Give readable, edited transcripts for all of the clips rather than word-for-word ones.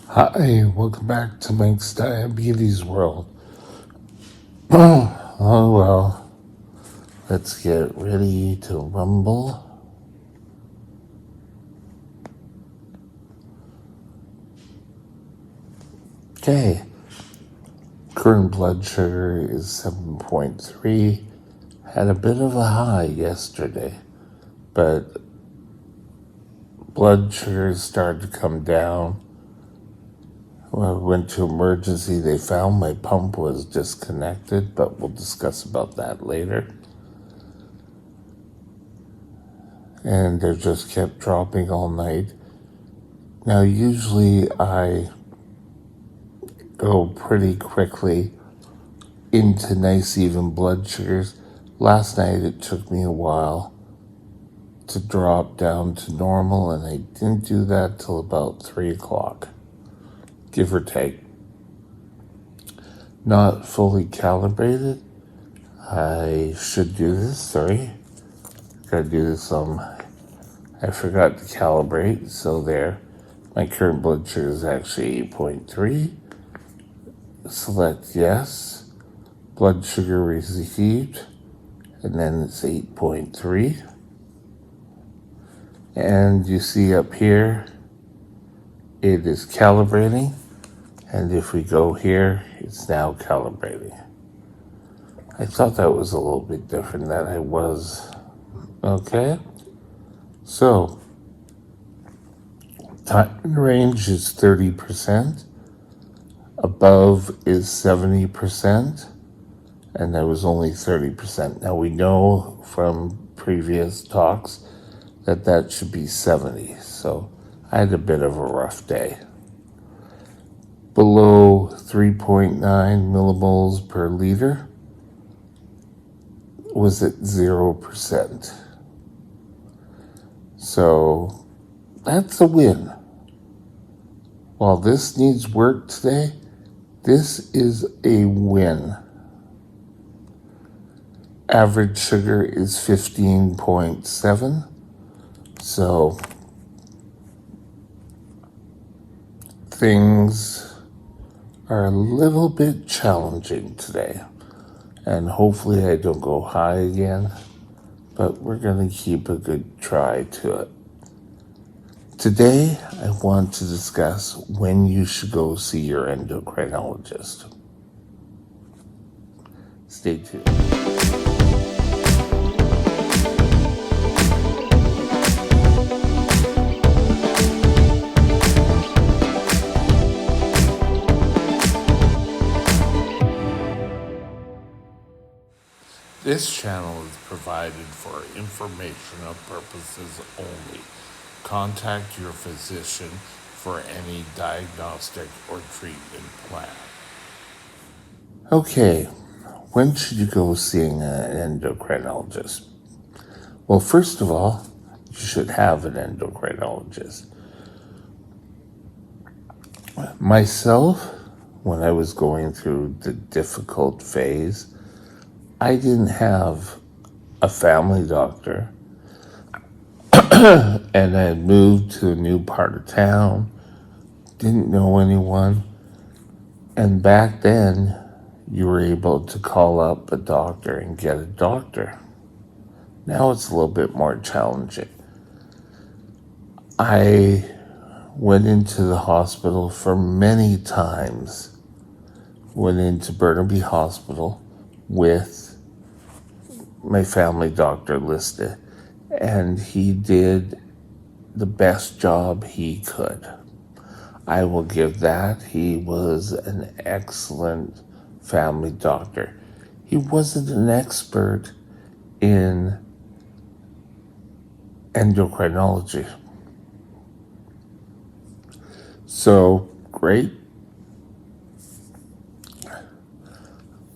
Hi, welcome back to Mike's Diabetes World. Oh well, let's get ready to rumble. Okay, current blood sugar is 7.3. Had a bit of a high yesterday, but blood sugar started to come down. When I went to emergency, they found my pump was disconnected, but we'll discuss about that later. And they just kept dropping all night. Now, usually I go pretty quickly into nice even blood sugars. Last night it took me a while to drop down to normal, and I didn't do that till about 3 o'clock, give or take. Not fully calibrated. I should do this, sorry. Gotta do this I forgot to calibrate, so there. My current blood sugar is actually 8.3. Select yes. Blood sugar received, and then it's 8.3. And you see up here, it is calibrating. And if we go here, it's now calibrating. I thought that was a little bit different than I was. Okay. So, time range is 30%. Above is 70%. And that was only 30%. Now we know from previous talks that should be 70. So I had a bit of a rough day. Below 3.9 millimoles per liter was at 0%. So that's a win. While this needs work today, this is a win. Average sugar is 15.7. So things are a little bit challenging today. And hopefully I don't go high again, but we're going to keep a good try to it. Today, I want to discuss when you should go see your endocrinologist. Stay tuned. This channel is provided for informational purposes only. Contact your physician for any diagnostic or treatment plan. Okay, when should you go seeing an endocrinologist? Well, first of all, you should have an endocrinologist. Myself, when I was going through the difficult phase, I didn't have a family doctor, and I had moved to a new part of town, didn't know anyone, and back then you were able to call up a doctor and get a doctor. Now it's a little bit more challenging. I went into the hospital for many times, went into Burnaby Hospital with my family doctor listed, and he did the best job he could. I will give that. He was an excellent family doctor. He wasn't an expert in endocrinology. So, great.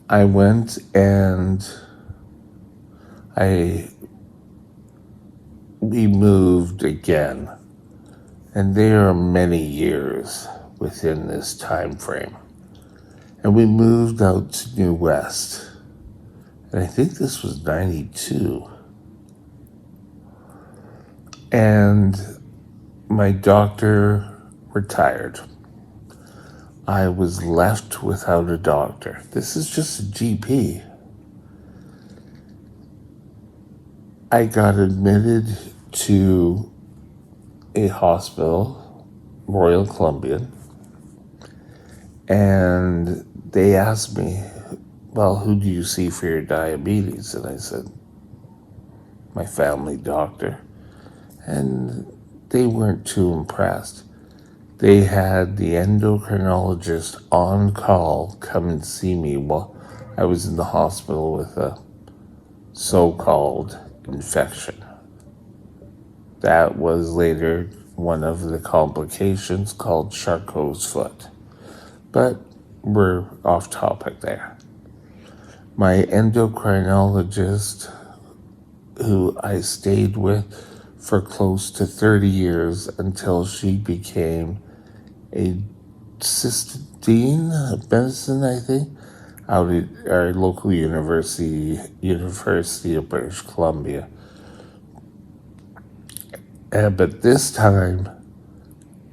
I went and we moved again, and there are many years within this time frame. And we moved out to New West, and I think this was 92. And my doctor retired. I was left without a doctor. This is just a GP. I got admitted to a hospital, Royal Columbian, and they asked me, well, who do you see for your diabetes? And I said, my family doctor. And they weren't too impressed. They had the endocrinologist on call come and see me while I was in the hospital with a so-called infection. That was later one of the complications called Charcot's foot. But we're off topic there. My endocrinologist, who I stayed with for close to 30 years until she became a assistant dean of medicine, I think, out at our local University of British Columbia. But this time,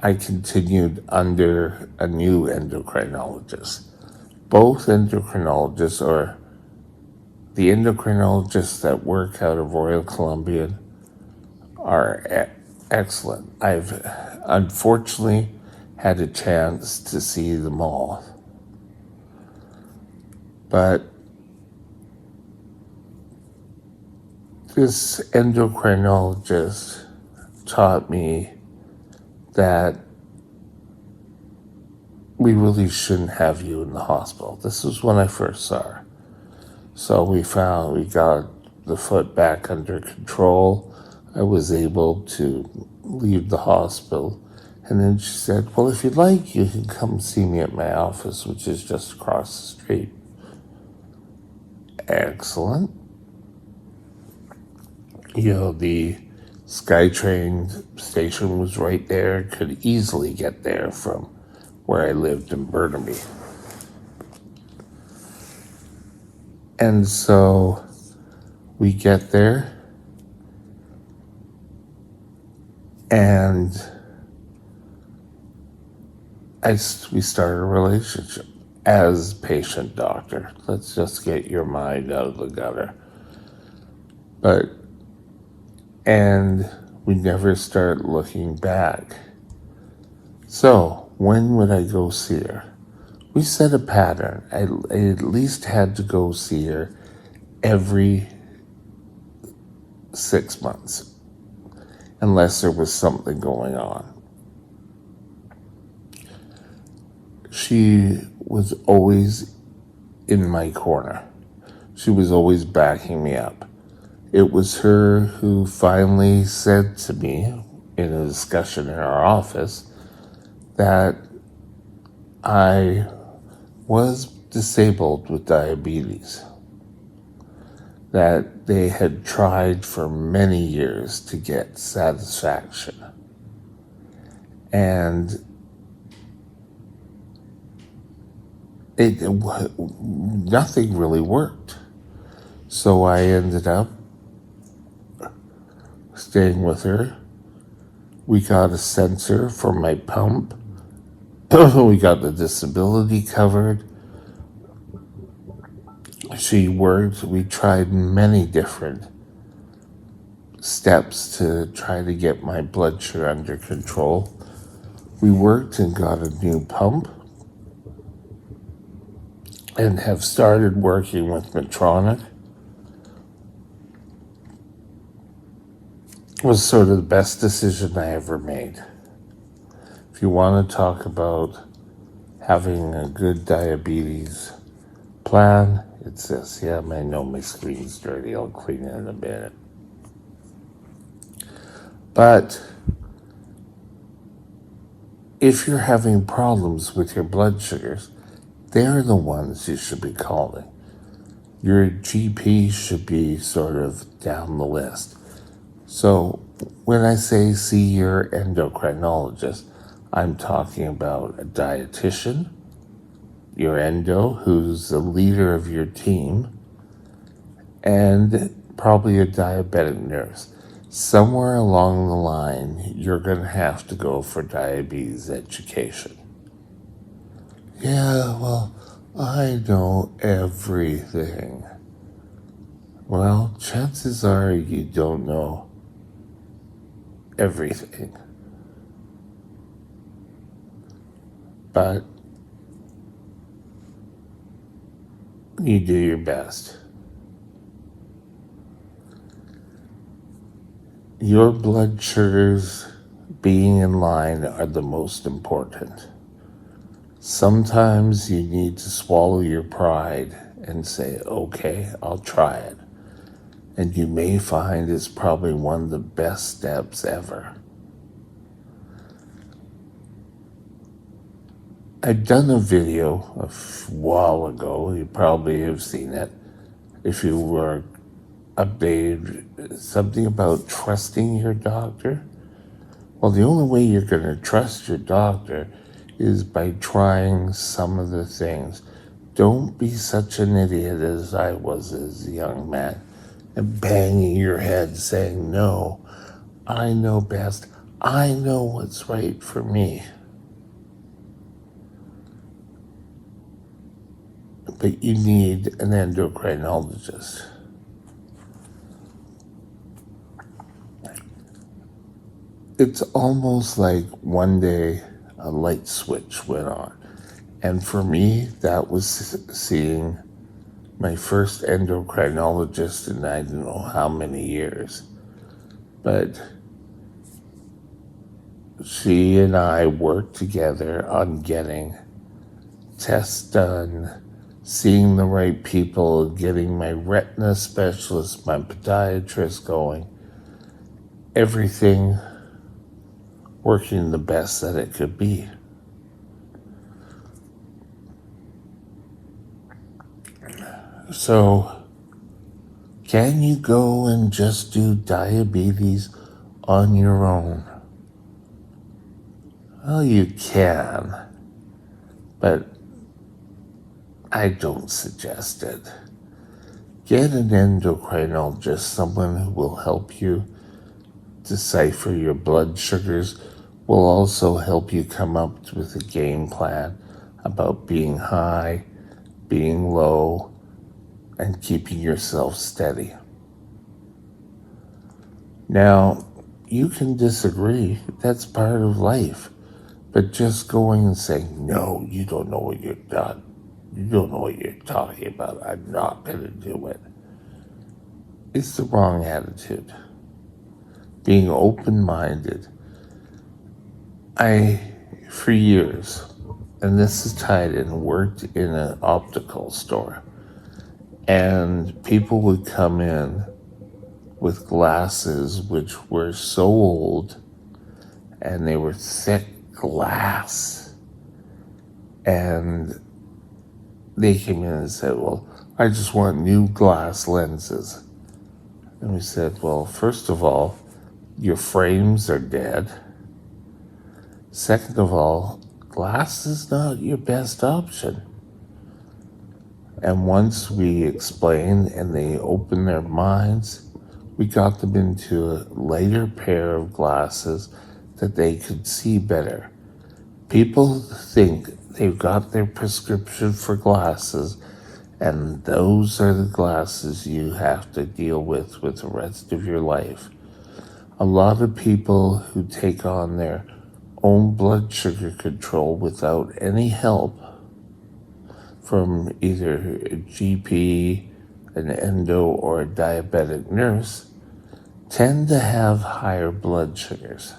I continued under a new endocrinologist. Both endocrinologists, or the endocrinologists that work out of Royal Columbian, are excellent. I've unfortunately had a chance to see them all. But this endocrinologist taught me that we really shouldn't have you in the hospital. This was when I first saw her. So we got the foot back under control. I was able to leave the hospital. And then she said, well, if you'd like, you can come see me at my office, which is just across the street. Excellent. The SkyTrain station was right there. Could easily get there from where I lived in Burnaby. And so we get there, and we started a relationship as patient-doctor. Let's just get your mind out of the gutter. And we never start looking back. So when would I go see her? We set a pattern. I at least had to go see her every 6 months, unless there was something going on. She was always in my corner. She was always backing me up. It was her who finally said to me in a discussion in our office that I was disabled with diabetes, that they had tried for many years to get satisfaction. And nothing really worked. So I ended up staying with her. We got a sensor for my pump. We got the disability covered. She worked. We tried many different steps to try to get my blood sugar under control. We worked and got a new pump and have started working with Medtronic. It was sort of the best decision I ever made. If you want to talk about having a good diabetes plan, it's this. Yeah, I know my screen's dirty. I'll clean it in a minute. But if you're having problems with your blood sugars, they're the ones you should be calling. Your GP should be sort of down the list. So when I say see your endocrinologist, I'm talking about a dietitian, your endo, who's the leader of your team, and probably a diabetic nurse. Somewhere along the line, you're going to have to go for diabetes education. Yeah, well, I know everything. Well, chances are you don't know everything, but you do your best. Your blood sugars being in line are the most important. Sometimes you need to swallow your pride and say, okay, I'll try it. And you may find it's probably one of the best steps ever. I'd done a video a while ago, you probably have seen it if you were updated, something about trusting your doctor. Well, the only way you're going to trust your doctor is by trying some of the things. Don't be such an idiot as I was as a young man and banging your head saying, no, I know best. I know what's right for me. But you need an endocrinologist. It's almost like one day a light switch went on. And for me, that was seeing my first endocrinologist in I don't know how many years. But she and I worked together on getting tests done, seeing the right people, getting my retina specialist, my podiatrist going, everything working the best that it could be. So, can you go and just do diabetes on your own? Well, you can, but I don't suggest it. Get an endocrinologist, someone who will help you decipher your blood sugars, will also help you come up with a game plan about being high, being low, and keeping yourself steady. Now, you can disagree, that's part of life, but just going and saying, no, you don't know what you're done. You don't know what you're talking about. I'm not going to do it. It's the wrong attitude. Being open-minded. For years, and this is tied in, worked in an optical store. And people would come in with glasses which were so old and they were thick glass. And they came in and said, well, I just want new glass lenses. And we said, well, first of all, your frames are dead. Second of all, glass is not your best option. And once we explained and they opened their minds, we got them into a lighter pair of glasses that they could see better. People think they've got their prescription for glasses, and those are the glasses you have to deal with the rest of your life. A lot of people who take on their own blood sugar control without any help from either a GP, an endo, or a diabetic nurse tend to have higher blood sugars.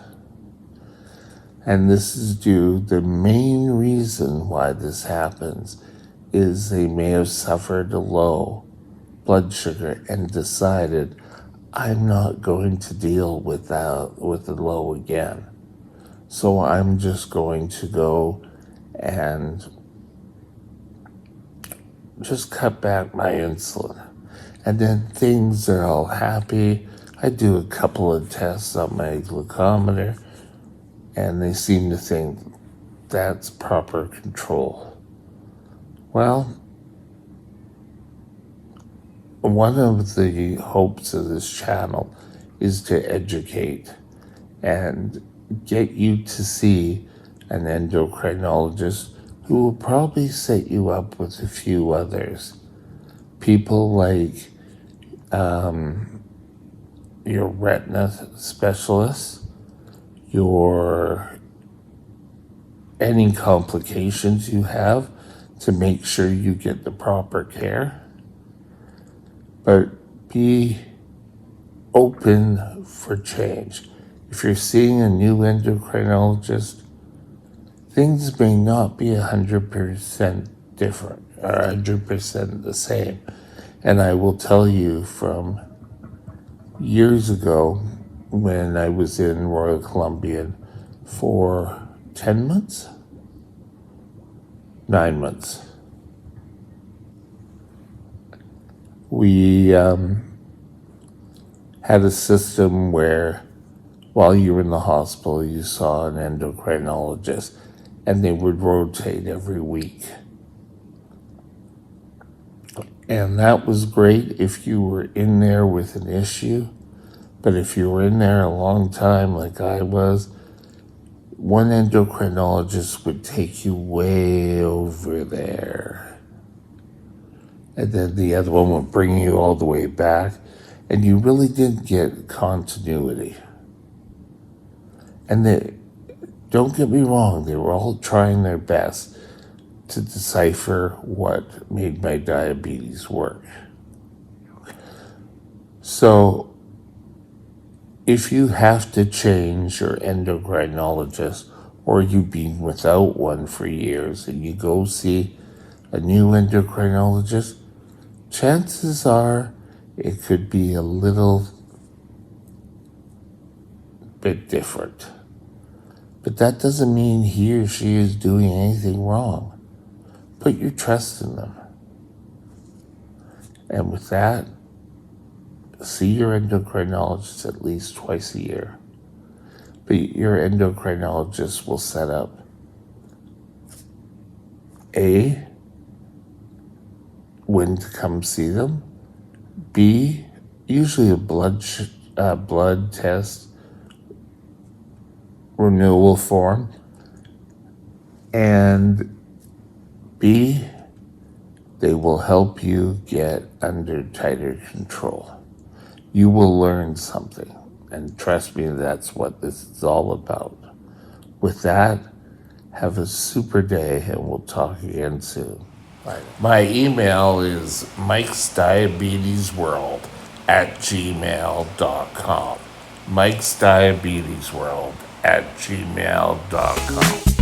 And this is due, the main reason why this happens is they may have suffered a low blood sugar and decided, I'm not going to deal with the low again. So I'm just going to go and just cut back my insulin. And then things are all happy. I do a couple of tests on my glucometer, and they seem to think that's proper control. Well, one of the hopes of this channel is to educate and get you to see an endocrinologist who will probably set you up with a few others. People like your retina specialist, your any complications you have, to make sure you get the proper care. But be open for change. If you're seeing a new endocrinologist, things may not be 100% different or 100% the same. And I will tell you from years ago when I was in Royal Columbian for 10 months, 9 months, we had a system where while you were in the hospital, you saw an endocrinologist, and they would rotate every week. And that was great if you were in there with an issue. But if you were in there a long time, like I was, one endocrinologist would take you way over there. And then the other one would bring you all the way back. And you really didn't get continuity. And don't get me wrong, they were all trying their best to decipher what made my diabetes work. So if you have to change your endocrinologist, or you've been without one for years and you go see a new endocrinologist, chances are it could be a little bit different. But that doesn't mean he or she is doing anything wrong. Put your trust in them. And with that, see your endocrinologist at least twice a year. But your endocrinologist will set up A, when to come see them, B, usually a blood test renewal form, and B, they will help you get under tighter control. You will learn something, and trust me, that's what this is all about. With that, have a super day, and we'll talk again soon. Bye. My email is mikesdiabetesworld@gmail.com. mikesdiabetesworld@gmail.com.